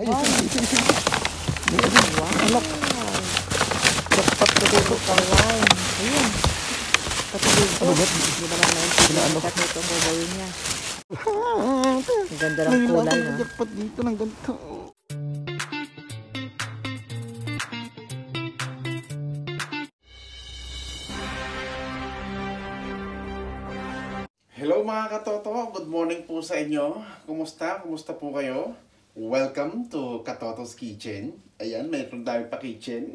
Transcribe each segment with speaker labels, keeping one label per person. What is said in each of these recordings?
Speaker 1: Ay, ito. Wow. Alak. Dapat katuto.
Speaker 2: Kawain. Ayun. Patuloy ko.
Speaker 1: Ano ba?
Speaker 2: Hindi naman naintindihan nito ang gagawin niya. Ang ganda ng kulay, no?
Speaker 1: Dapat dito ng ganito. Hello mga katoto, good morning po sa inyo. Kumusta? Kumusta po kayo? Welcome to Katoto's Kitchen. Ayan, mayroon tayong pa-kitchen.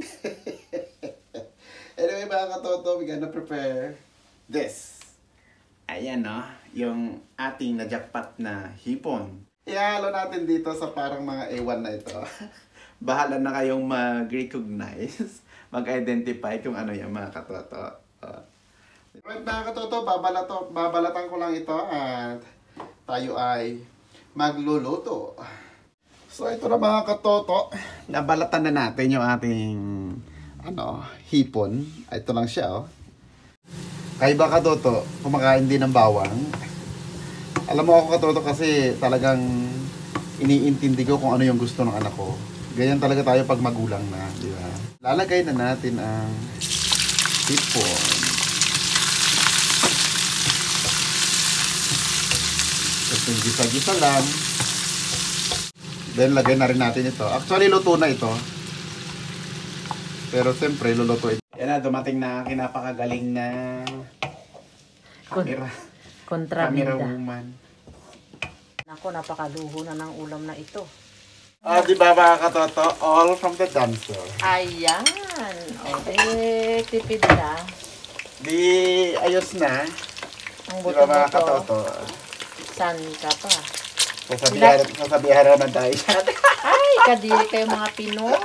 Speaker 1: Anyway mga katoto, we're gonna prepare this. Ayan no, yung ating na-jackpot na hipon. Ihalo natin dito sa parang mga ewan na ito. Bahala na kayong mag-recognize, mag-identify kung ano yung mga katoto. Right mga katoto, babalatan ko lang ito at tayo ay magluluto. So ito na mga katoto, nabalatan na natin yung ating hipon. Ito lang siya oh. Kaya ba katoto, kumakain din ng bawang. Alam mo ako katoto kasi talagang iniintindi ko kung ano yung gusto ng anak ko. Ganyan talaga tayo pag magulang na, di ba? Lalagay na natin ang hipon. Yung gisa-gisa lang. Then lagay na rin natin ito. Actually luto na ito. Pero siyempre luluto ito. Yan na, dumating na kinapakagaling na camera. Camera woman.
Speaker 2: Ako, napakaluho na ng ulam na ito.
Speaker 1: Di ba mga katoto? All from the dancer.
Speaker 2: Ayan. O, tipid na.
Speaker 1: Di ayos na.
Speaker 2: Ang
Speaker 1: Di ba mga
Speaker 2: buto-buto.
Speaker 1: katoto?
Speaker 2: San ka pa?
Speaker 1: Sasabihan naman tayo.
Speaker 2: Ay, kadiri kayo mga Pinoy.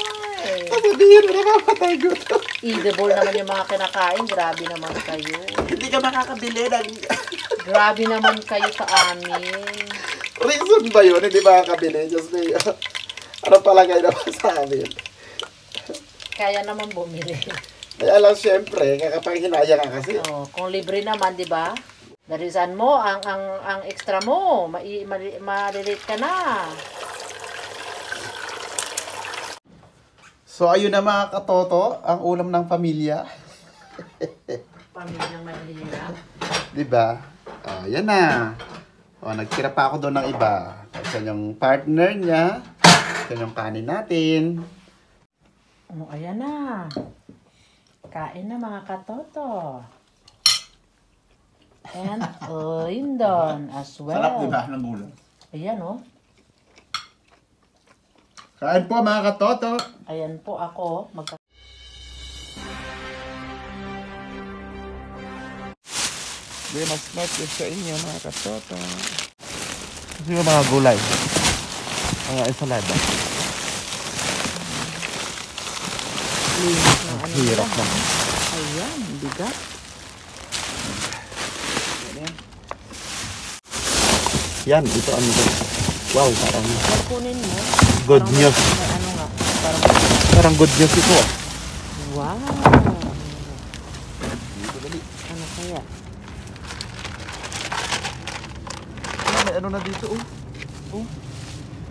Speaker 1: Sasabihan na nakapatay gusto.
Speaker 2: Edible naman yung mga kinakain. Grabe naman kayo.
Speaker 1: Hindi ka makakabili ng...
Speaker 2: Grabe naman kayo sa amin.
Speaker 1: Reason ba yun? Hindi makakabili? Just may... ano palagay naman sa amin?
Speaker 2: Kaya naman bumili.
Speaker 1: Kaya lang syempre, kakapanghinaya ka kasi.
Speaker 2: Oh, kung libre naman, di ba? Darisan mo, ang extra mo, ma-relate ka na.
Speaker 1: So ayun na mga katoto, ang ulam ng pamilya.
Speaker 2: Pamilyang mahirap.
Speaker 1: Diba? Yan na. Nagtira pa ako doon ng iba. Kasi yung partner niya, kasi yung kanin natin.
Speaker 2: Ayan na. Kain na mga katoto. And lindon as well.
Speaker 1: Sarap diba ng ulam?
Speaker 2: Ayan oh.
Speaker 1: Kain po mga katoto.
Speaker 2: Ayan po ako.
Speaker 1: Hindi mas smart yun sa inyo mga katoto. Kasi yung mga gulay. Mga ensalada.
Speaker 2: Linis na ano
Speaker 1: Hirap
Speaker 2: nila,
Speaker 1: na.
Speaker 2: Ayan, bigat.
Speaker 1: Yan, ito ano ito. Wow, parang
Speaker 2: Kunin mo.
Speaker 1: good
Speaker 2: Parang
Speaker 1: news.
Speaker 2: Ano nga?
Speaker 1: Parang good news ito.
Speaker 2: Wow. Ano kaya?
Speaker 1: May ano na dito oh.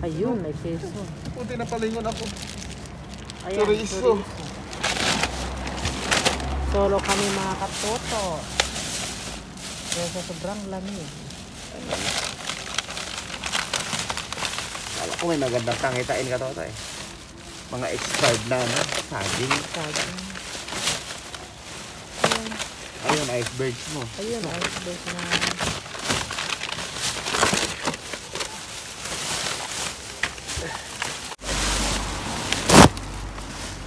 Speaker 2: Ayun, may peso.
Speaker 1: Puti na palingon ako.
Speaker 2: Ayan,
Speaker 1: Chorizo.
Speaker 2: Solo kami mga katoto. Kaya sa sobrang lamig.
Speaker 1: Kala ko may magandang pangitain ka to eh. Mga expired na saging. Ayun, icebergs mo.
Speaker 2: Ayun, iceberg na.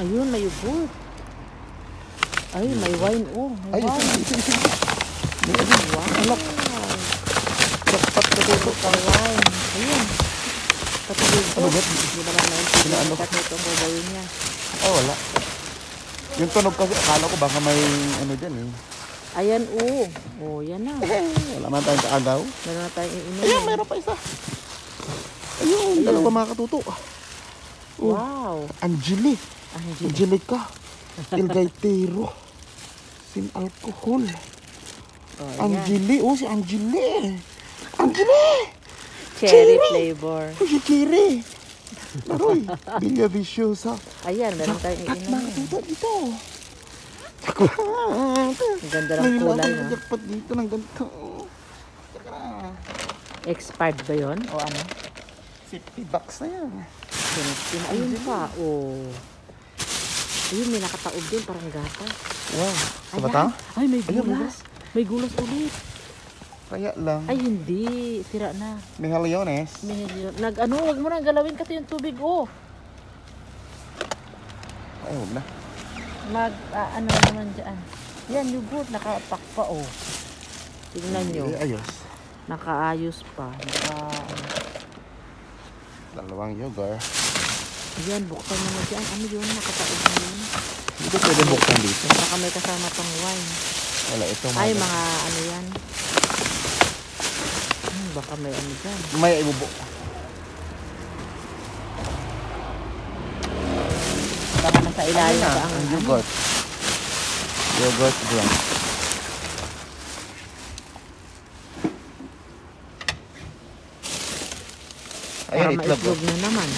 Speaker 2: Ayun, may yogurt. Ay, may wine oh. May wine.
Speaker 1: Ito.
Speaker 2: Wow.
Speaker 1: Alak. Dapat katuto.
Speaker 2: Wine. Ayun. Patuloy ko.
Speaker 1: Ano ba?
Speaker 2: Hindi naman naintindihan nito ang gagawin niya.
Speaker 1: Wala. Yung tunog kasi, akala ko baka may ano dyan eh.
Speaker 2: Ayan oh. Oh, yan na.
Speaker 1: Wala man tayong kaagaw.
Speaker 2: Meron na tayong iinom.
Speaker 1: Ayun, meron pa isa. Ayun, dalawa mga katuto.
Speaker 2: Wow.
Speaker 1: Angelic. Angelica. Il Gaitero. Sin alcohol.
Speaker 2: Oh,
Speaker 1: Angeli. Oh, si Angeli. Angeli!
Speaker 2: Cherry flavor.
Speaker 1: Oh, si Cherry. Aroy, Villa Viciosa.
Speaker 2: Ayan, meron tayong
Speaker 1: Jackpot
Speaker 2: iinom.
Speaker 1: mga katuta dito.
Speaker 2: Ang ganda ng kulay, no?
Speaker 1: Jackpot dito ng ganito.
Speaker 2: Expired ba yun? O ano?
Speaker 1: $50 na yan.
Speaker 2: Ayun pa, oh. Ayun, may nakataob din, parang gata.
Speaker 1: Wow. Sa
Speaker 2: Ayan.
Speaker 1: bata?
Speaker 2: Ay, may
Speaker 1: Ayun,
Speaker 2: gulas. May gulas ulit.
Speaker 1: Kaya lang.
Speaker 2: Ay, hindi. Tira na.
Speaker 1: Mejillones.
Speaker 2: Nag-ano, wag mo na galawin kasi yung tubig, oh.
Speaker 1: Ay, huwag na.
Speaker 2: Ano naman dyan. Yan, yogurt, nakapak pa, oh. Tingnan nyo.
Speaker 1: Ayos.
Speaker 2: Nakaayos pa.
Speaker 1: Dalawang yogurt.
Speaker 2: Ayan, buksan mo na dyan. Ano yun? Nakataob na yun.
Speaker 1: Hindi ko pwede buksan dito.
Speaker 2: Baka may kasama pang wine.
Speaker 1: Wala, ito
Speaker 2: Ay, mga ano yan. Baka may ano dyan.
Speaker 1: May ibubo.
Speaker 2: Baka nasa ilalim
Speaker 1: Ayun
Speaker 2: pa ang
Speaker 1: yogurt. Yogurt drink.
Speaker 2: Para
Speaker 1: Ayun, itlog.
Speaker 2: maitlog na naman.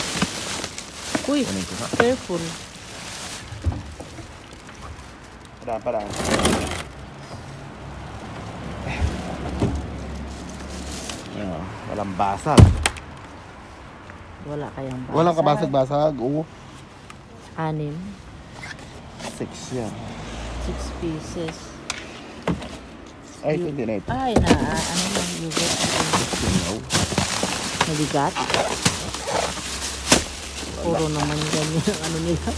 Speaker 2: Uy,
Speaker 1: Kunin ko na.
Speaker 2: careful.
Speaker 1: Parang. Walang basag.
Speaker 2: Wala kayang basag.
Speaker 1: Walang kabasag-basag. Oo.
Speaker 2: 6.
Speaker 1: 6 yan.
Speaker 2: 6 pieces.
Speaker 1: Ay, hindi na ito.
Speaker 2: Ay, ano lang, yogurt.
Speaker 1: Sinaw.
Speaker 2: Naligat. Puro naman ganyan ang ano nila.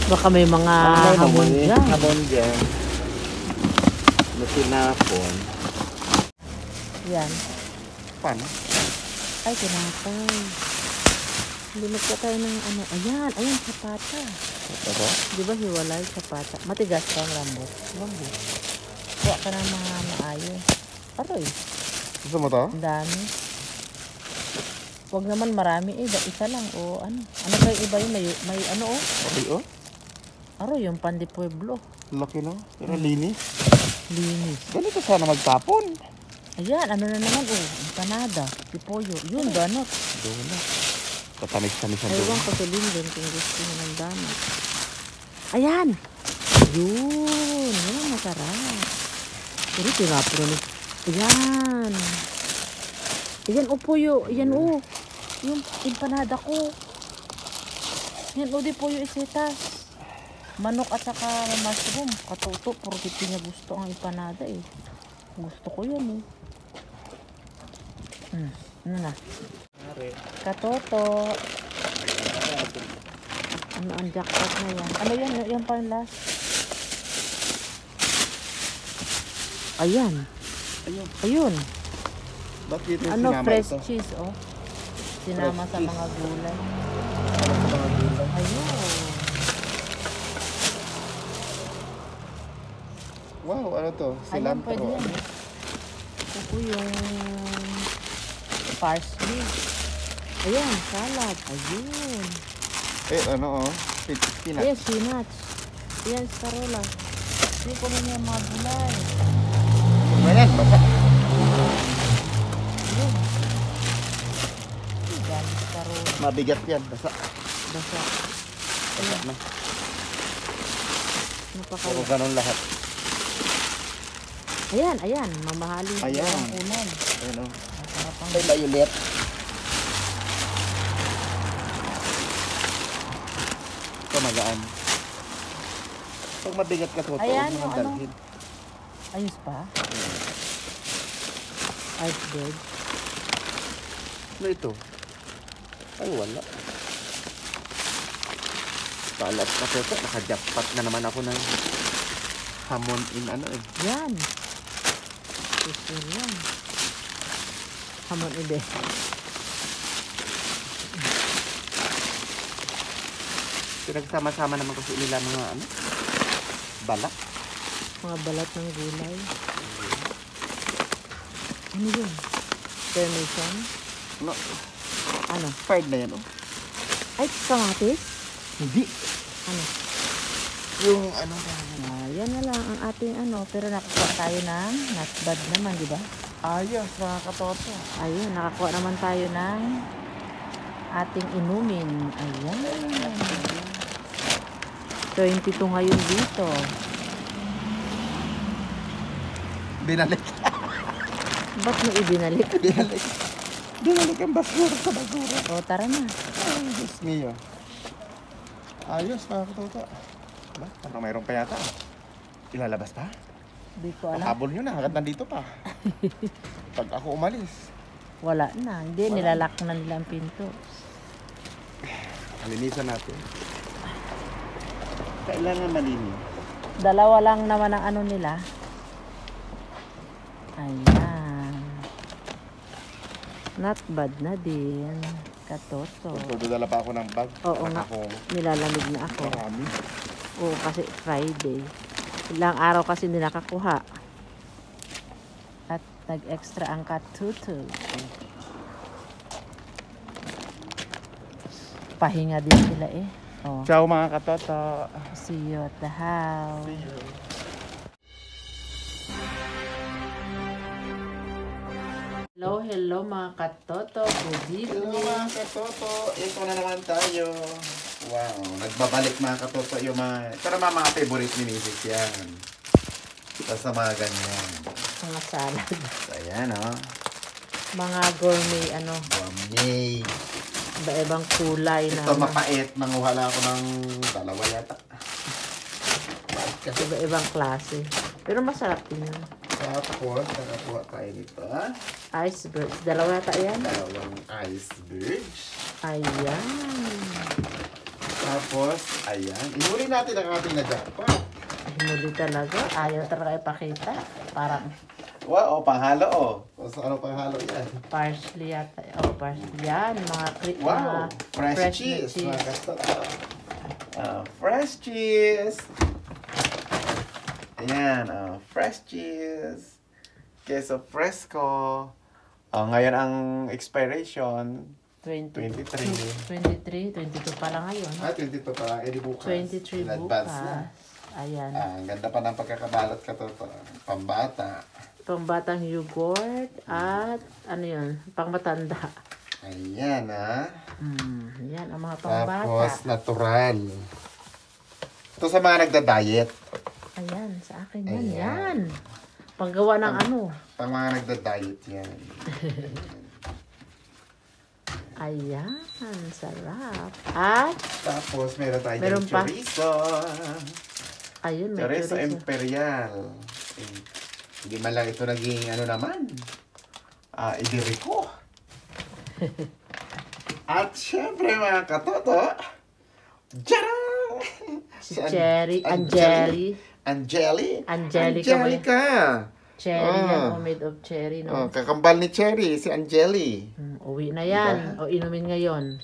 Speaker 2: Baka may mga hamon dyan.
Speaker 1: Hamon dyan. Na tinapon.
Speaker 2: Yan.
Speaker 1: Paano?
Speaker 2: Ay, tinapay. Limot ka tayo ng ano. Ayan, sapata.
Speaker 1: Ito ba?
Speaker 2: Di ba hiwalay sapata? Matigas pa ang lambot. Wag eh. Kuha ka ng mga maayos. Aroy,
Speaker 1: Gusto mo to?
Speaker 2: ang dami. Wag naman marami eh. Isa lang o ano. Ano ba yung iba yun? May ano oh.
Speaker 1: Okay, oh.
Speaker 2: Aroy, yung pan de pueblo.
Speaker 1: Laki, no? Pero linis.
Speaker 2: Linis.
Speaker 1: Ganito sana magtapon.
Speaker 2: Ayan, ano na naman oh. Empanada. Pipoyo. Yun, ganot.
Speaker 1: Doon na. Katamis-tamis ang
Speaker 2: Aywan
Speaker 1: doon.
Speaker 2: ko sa Linden kung gusto nyo ng dami. Ayan! Yun! Yan ang masarap. Pero tinapro ni... Ayan! Ayan o puyo. Ayan o. Yung empanada ko. Ayan o di puyo isitas. Manok at saka mushroom. Katuto. Puro hindi niya gusto ang empanada eh. Gusto ko yun eh. Ano na? Katoto. Ano ang jackpot na yan? Ano yan? Yan pa yung last. Ayan. Ayun.
Speaker 1: Ba't dito yung
Speaker 2: Ano,
Speaker 1: sinama
Speaker 2: fresh
Speaker 1: ito?
Speaker 2: cheese, oh. Sinama
Speaker 1: Fresh
Speaker 2: sa
Speaker 1: cheese.
Speaker 2: mga gulay.
Speaker 1: Para sa mga gulay.
Speaker 2: Ayun.
Speaker 1: Wow, ano to?
Speaker 2: Ayan,
Speaker 1: Cilantro.
Speaker 2: pwede yan. Ito po yung parsley. Ayan, salad. Ayun.
Speaker 1: Eh, ano oh? Spinach.
Speaker 2: Ayan, spinach. Ayan, scarola. Hindi ko na yung mga gulay.
Speaker 1: Ayan, basa.
Speaker 2: Ayun. Ayan, scarola.
Speaker 1: Mabigat yan, basa.
Speaker 2: Basa.
Speaker 1: Basa na.
Speaker 2: Napakaya.
Speaker 1: Puro ganun lahat.
Speaker 2: Ayan. Mamahalin.
Speaker 1: Ayan.
Speaker 2: Ang unan.
Speaker 1: Ayan oh.
Speaker 2: Masarap ang...
Speaker 1: May violet. Ito magaan. Pag mabigat ka to,
Speaker 2: Ayan,
Speaker 1: huwag mo
Speaker 2: yung
Speaker 1: nang dalhin.
Speaker 2: Ayos pa. Iceberg.
Speaker 1: Ano ito? Ay, wala. Kalat ka po ito. Naka-jackpot na naman ako ng hamon in ano eh.
Speaker 2: Yan. Gusto yan. Hamon ide.
Speaker 1: Pinagsama-sama naman kasi nila mga ano, balat.
Speaker 2: Mga balat ng gulay. Ano yun? Parmesan?
Speaker 1: Ano?
Speaker 2: Ano?
Speaker 1: Fried na yan oh.
Speaker 2: Ay, kamatis?
Speaker 1: Hindi.
Speaker 2: Ano?
Speaker 1: Yung ano
Speaker 2: Yan na lang ang ating ano. Pero nakakuha tayo ng not bad naman, di ba?
Speaker 1: ayos, mga katoto.
Speaker 2: Ayun, nakakuha naman tayo ng ating inumin. Ayan. 22 ngayon dito.
Speaker 1: Binalik.
Speaker 2: Ba't mo ibinalik?
Speaker 1: Binalik. Binalik ang basura sa basura.
Speaker 2: O, tara na.
Speaker 1: Ay, Diyos mio. Ayos, mga katoto. Ba? Parang mayroon pa yata. Ilalabas pa?
Speaker 2: Di ko alam.
Speaker 1: Habol nyo na, hanggat nandito pa. Pag ako umalis.
Speaker 2: Wala na. Hindi, nilalak na nila ang pinto.
Speaker 1: Linisan natin. Kailangan malinis.
Speaker 2: Dalawa lang naman ang ano nila. Ayan. Not bad na din. Katoto.
Speaker 1: Dudala pa ako ng bag.
Speaker 2: Oo nga. Nilalamig na ako.
Speaker 1: Marami.
Speaker 2: Oo, kasi Friday. Ilang araw kasi nilakakuha. At nag-extra ang katuto. Pahinga din sila eh. Oh.
Speaker 1: Ciao mga katoto.
Speaker 2: See you at the house.
Speaker 1: See you.
Speaker 2: Hello mga katoto. Good
Speaker 1: Hello
Speaker 2: evening.
Speaker 1: mga katoto. Ito na naman tayo. Wow. Nagbabalik mga katoto yung mga... Ito naman mga favorite ni Mrs. yan. Ito sa mga ganyan.
Speaker 2: Mga salad.
Speaker 1: So, ayan o.
Speaker 2: Mga gourmet ano.
Speaker 1: Gourmet.
Speaker 2: Iba-ibang kulay na.
Speaker 1: Ito mapait. Nanguha lang ako ng dalawa yata. Kasi
Speaker 2: Iba-ibang klase. Pero masarap din yun.
Speaker 1: tapos, nakakuha tayo nito.
Speaker 2: Iceberg. Dalawa yata yan.
Speaker 1: Dalawang iceberg.
Speaker 2: Ayan.
Speaker 1: Tapos, ayan. Ihuli natin ang ating na-jackpot.
Speaker 2: Himuli talaga. Ayaw talaga ipakita. Parang
Speaker 1: Wow, panghalo oh. So, ano panghalo yan?
Speaker 2: parsley yata. Oh, parsley. Yan. Mga
Speaker 1: Wow, fresh
Speaker 2: na
Speaker 1: cheese. Mga katoto. Fresh cheese. Ayan, fresh cheese. Queso fresco. Ngayon ang expiration, 23.
Speaker 2: 23, 22 pa lang ngayon.
Speaker 1: 22 pa lang. Eh, di bukas.
Speaker 2: 23
Speaker 1: In advance na.
Speaker 2: bukas. Ayan.
Speaker 1: Ang ganda pa ng pagkakabalot ka to. Pambata.
Speaker 2: Pangbatang yogurt at ano yun, pangmatanda.
Speaker 1: Ayan
Speaker 2: Yan ang mga pangbata.
Speaker 1: Tapos natural. Ito sa mga nagda-diet.
Speaker 2: Ayan, sa akin yan.
Speaker 1: Ayan.
Speaker 2: Yan. Panggawa ng ano.
Speaker 1: Pang mga nagda-diet yan.
Speaker 2: Ayan, sarap. At,
Speaker 1: Tapos meron tayo
Speaker 2: Meron pa.
Speaker 1: chorizo.
Speaker 2: ayun, may
Speaker 1: Chorizo
Speaker 2: chorizo.
Speaker 1: Imperial. Hindi man lang ito naging ano naman. Iberico. At syempre mga katoto. Jarang!
Speaker 2: Si Cherry, Angeli.
Speaker 1: Angelica.
Speaker 2: Angelica Cherry yan, made of cherry, no?
Speaker 1: Kakambal ni Cherry, si Angeli.
Speaker 2: Uwi na yan. O, inumin ngayon.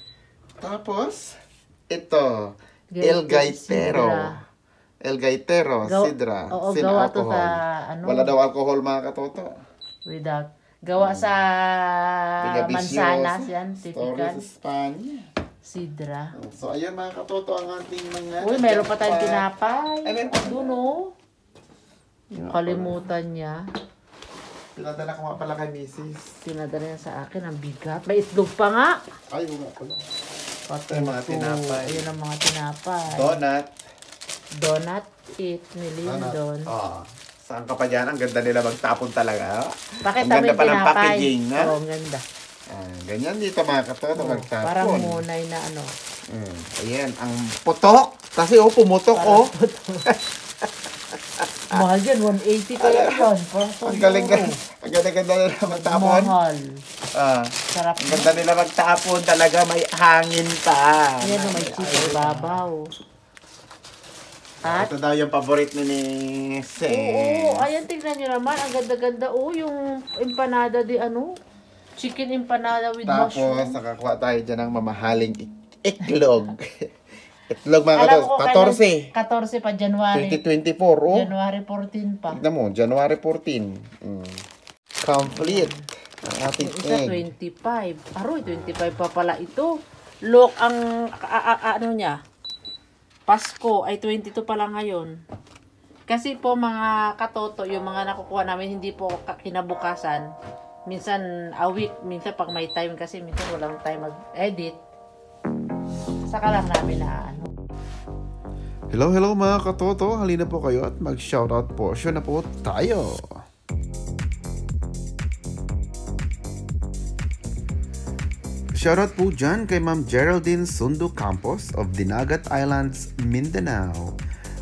Speaker 1: Tapos, ito. El Gaitero.
Speaker 2: Sidra.
Speaker 1: El Gaitero,
Speaker 2: Gaw-
Speaker 1: sidra.
Speaker 2: Oo,
Speaker 1: sin
Speaker 2: gawa to
Speaker 1: alcohol.
Speaker 2: sa, ano?
Speaker 1: Wala daw alcohol mga katoto.
Speaker 2: Without. Gawa sa mansanas yan, typical.
Speaker 1: Stories Spanya.
Speaker 2: Sidra.
Speaker 1: So, ayan mga katoto ang ating mga...
Speaker 2: Uy, meron pa tayong tinapay.
Speaker 1: Ay, meron pa.
Speaker 2: Doon, oh. Kalimutan niya.
Speaker 1: Pinadala ko nga pala kay Mrs.
Speaker 2: Pinadala niya sa akin. Ang bigat. May itlog pa nga.
Speaker 1: Ay, wala pala.
Speaker 2: Pati
Speaker 1: Ito yung mga tinapay.
Speaker 2: Ayan ang mga tinapay.
Speaker 1: Donut.
Speaker 2: Donut it ni Lindon.
Speaker 1: Oh. Saan ka pa dyan? Ang ganda nila magtapon talaga.
Speaker 2: Pakita
Speaker 1: Ang
Speaker 2: mo
Speaker 1: ganda
Speaker 2: yung
Speaker 1: pa ng
Speaker 2: tinapay.
Speaker 1: packaging, ha?
Speaker 2: Oo, ang ganda.
Speaker 1: Ganyan dito mga katoto magtapon.
Speaker 2: Parang munay na ano.
Speaker 1: Ayan, ang putok. Kasi pumutok
Speaker 2: Parang mahal yan, 180 kaya yun.
Speaker 1: Ang galing ang ganda-ganda nila magtapon.
Speaker 2: Mahal. Sarap
Speaker 1: Ang ganda nila magtapon talaga, may hangin pa.
Speaker 2: Yan, may cheese babaw. At,
Speaker 1: Ito daw yung paborito ni Sis.
Speaker 2: oo, ayan, tignan nyo naman. Ang ganda-ganda. Oo, yung empanada di ano. Chicken empanada with
Speaker 1: Tapos,
Speaker 2: mushroom.
Speaker 1: nakakuha tayo dyan ng mamahaling itlog. Itlog mga
Speaker 2: Alam ko,
Speaker 1: 14.
Speaker 2: 14 pa, January.
Speaker 1: 2024, oh.
Speaker 2: January 14 pa.
Speaker 1: Tignan mo, January 14. Complete. Ang ating
Speaker 2: Yung isa,
Speaker 1: egg.
Speaker 2: 25. Aroy, 25 pa pala ito. Look, ang, ano niya, Pasko ay 22 pa lang ngayon. Kasi po mga katoto, yung mga nakukuha namin, hindi po kinabukasan. Minsan a week, minsan pag may time kasi, minsan walang time mag-edit. Saka lang namin na ano.
Speaker 1: Hello, hello mga katoto. Halina po kayo at mag-shoutout portion na po tayo. Shoutout po dyan kay Ma'am Geraldine Sundo Campos of Dinagat Islands, Mindanao.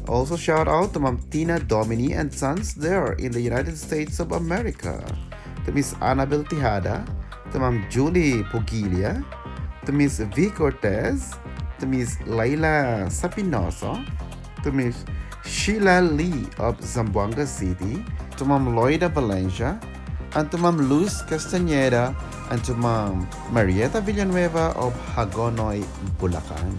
Speaker 1: Also shoutout to Ma'am Tina Domini and Sons there in the United States of America. To Miss Annabel Tijada, to Ma'am Julie Pugilia, to Miss V. Cortez, to Miss Layla Sapinoso, to Miss Sheila Lee of Zamboanga City, to Ma'am Loida Valencia, and to Ma'am Luz Castañeda, and to Ma'am Marieta Villanueva of Hagonoy, Bulacan.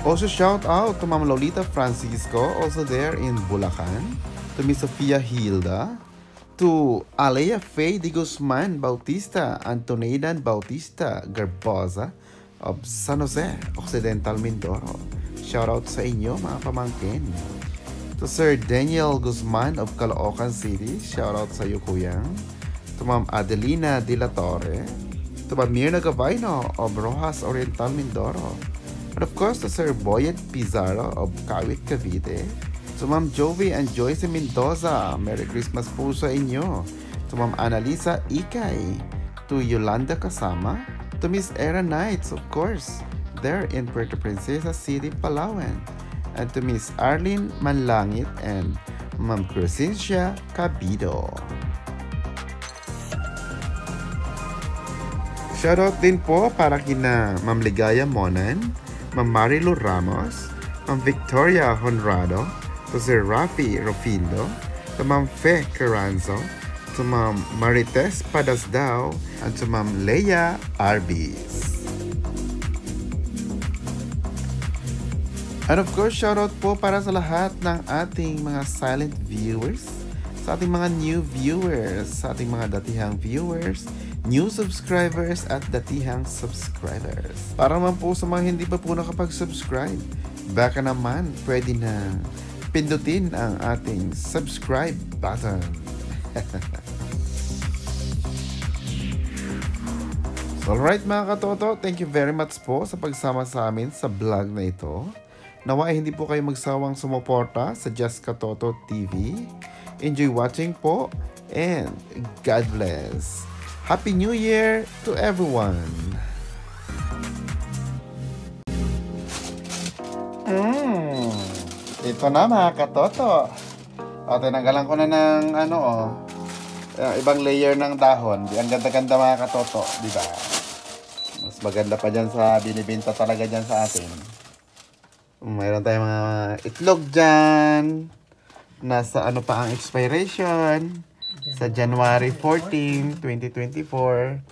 Speaker 1: Also shout out to Ma'am Lolita Francisco, also there in Bulacan, to Miss Sofia Hilda, to Alea Faye de Guzman Bautista and to Neidan Bautista Garbosa of San Jose, Occidental Mindoro. Shout out sa inyo mga pamangkin. To Sir Daniel Guzman of Caloocan City, shout out sa iyo kuyang. To Ma'am Adelina De La Torre, to Ma'am Mirna Gavino of Rojas Oriental Mindoro. And of course, to Sir Boyet Pizarro of Kawit, Cavite. To Ma'am Jovi and Joyce Mendoza, Merry Christmas po sa inyo. To Ma'am Annalisa Ikay. To Yolanda Kasama. To Miss Era Knights, of course, there in Puerto Princesa City, Palawan. And to Miss Arlene Manlangit and Ma'am Crescencia Cabido. Shoutout din po para kina Ma'am Ligaya Monan, Ma'am Marilu Ramos, Ma'am Victoria Honrado, to Sir Rafi Rofindo, to Ma'am Fe Caranzo, to Ma'am Marites Padasdao, and to Ma'am Leia Arbis. And of course, shoutout po para sa lahat ng ating mga silent viewers, sa ating mga new viewers, sa ating mga datihang viewers, new subscribers at datihang subscribers. Para naman po sa mga hindi pa po nakapag-subscribe, baka naman pwede na pindutin ang ating subscribe button. So, alright mga katoto, thank you very much po sa pagsama sa amin sa vlog na ito. Nawa ay hindi po kayo magsawang sumuporta sa Just Katoto TV. Enjoy watching po and God bless. Happy New Year to everyone! Ito na mga katoto. O, tinanggalan ko na ng ibang layer ng dahon. Ang ganda-ganda mga katoto, di ba? Mas maganda pa dyan sa binibenta talaga dyan sa atin. Mayroon tayong mga itlog dyan. Nasa ano pa ang expiration? Sa January 14, 2024.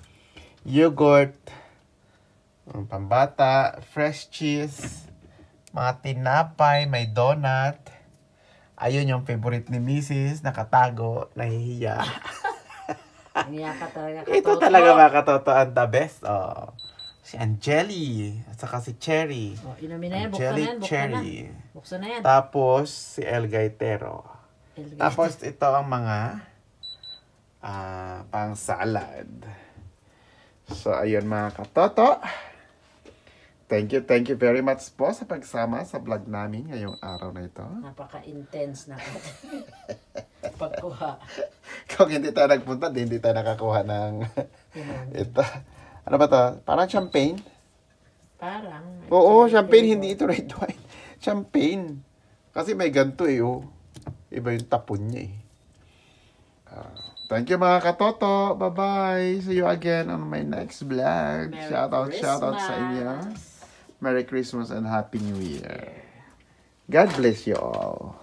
Speaker 1: Yogurt. Pambata. Fresh cheese. Mga tinapay. May donut. Ayun yung favorite ni Mrs. Nakatago. Nahihiya. Ito talaga mga katoto ang the best. Oh. Si Angeli. At saka si Cherry.
Speaker 2: Oh, inumin na yan.
Speaker 1: Angeli,
Speaker 2: Buksan na yan.
Speaker 1: Cherry.
Speaker 2: Buksan na yan.
Speaker 1: Tapos si El Gaitero. Tapos ito ang mga pang salad. So ayun mga katoto. Thank you very much po sa pagsama sa vlog namin ngayong araw na ito.
Speaker 2: Napaka-intense na pagkuha.
Speaker 1: Kung hindi tayo nagpunta, hindi tayo nakakuha ng ito. Ano ba to? Parang champagne?
Speaker 2: Parang.
Speaker 1: Oo, champagne. Hindi ito red wine. Champagne. Kasi may ganito eh. Oh. Iba yung tapon niya eh. Thank you mga katoto. Bye-bye. See you again on my next vlog. Shout out sa inyo. Merry Christmas and Happy New Year. God bless you all.